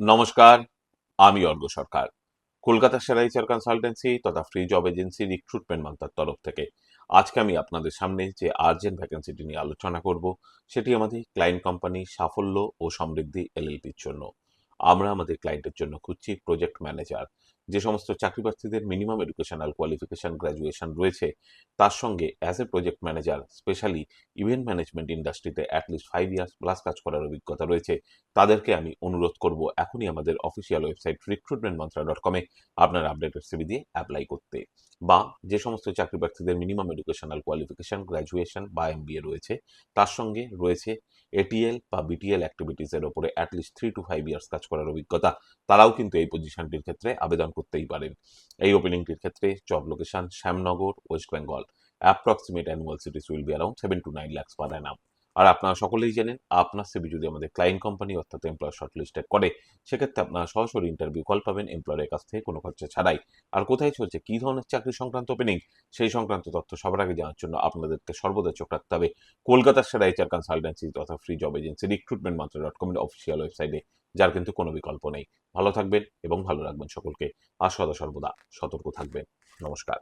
নমস্কার, আমি অর্ঘ্য সরকার। কলকাতার সেরা এইচআর কনসালটেন্সি তথা ফ্রি জব এজেন্সি রিক্রুটমেন্ট মান্থার তরফ থেকে আজকে আমি আপনাদের সামনে যে আর্জেন্ট ভ্যাকেন্সিটি নিয়ে আলোচনা করব সেটি আমাদের ক্লায়েন্ট কোম্পানি সাফল্য ও সমৃদ্ধি এলএলপির জন্য। আমরা আমাদের ক্লায়েন্টের জন্য খুঁজছি প্রজেক্ট ম্যানেজার। যে সমস্ত চাকরি প্রার্থীদের মিনিমাম এডুকেশনাল কোয়ালিফিকেশন গ্র্যাজুয়েশন রয়েছে তার সঙ্গে as a project manager specially event management ইন্ডাস্ট্রিতে অ্যাটলিস্ট 5 ইয়ার্স প্লাস কাজ করার অভিজ্ঞতা রয়েছে, তাদেরকে আমি অনুরোধ করব এখনই আমাদের অফিসিয়াল ওয়েবসাইট recruitmentmantra.com-এ আপনার আপডেটেড সিভি দিয়ে অ্যাপ্লাই করতে। বা যে সমস্ত চাকরি প্রার্থীদের মিনিমাম এডুকেশনাল কোয়ালিফিকেশন গ্র্যাজুয়েশন বা এমবিএ রয়েছে তার সঙ্গে রয়েছে এটিএল বা বিটিএল অ্যাক্টিভিটিসের ওপরে অ্যাটলিস্ট 3 to 5 ইয়ার্স কাজ করার অভিজ্ঞতা, তারাও কিন্তু এই পজিশনটির ক্ষেত্রে আবেদন করতেই পারেন। এই ওপেনিংটির ক্ষেত্রে job location Shyamnagar, West Bengal. Approximate annual cities will be around 7 to 9 lakhs পার অ্যানাম। আর আপনারা সকলেই জানেন আপনার সিভি যদি আমাদের ক্লায়েন্ট কোম্পানি অর্থাৎ এমপ্লয়ার শর্টলিস্টেড করে সেক্ষেত্রে আপনারা সরাসরি ইন্টারভিউ কল পাবেন এমপ্লয়ারের কাছ থেকে কোনো খরচা ছাড়াই। আর কোথায় চলছে কী ধরনের চাকরি সংক্রান্ত ওপেনিং সেই সংক্রান্ত তথ্য সবার আগে জানার জন্য আপনাদেরকে সর্বদা চোখ রাখতে হবে কলকাতার সেরা এইচআর কনসালটেন্সি তথা ফ্রি জব এজেন্সি recruitmentmantra.com এর অফিসিয়াল ওয়েবসাইটে, যার কিন্তু কোনো বিকল্প নেই। ভালো থাকবেন এবং ভালো রাখবেন সকলকে, আর সদা সর্বদা সতর্ক থাকবেন। নমস্কার।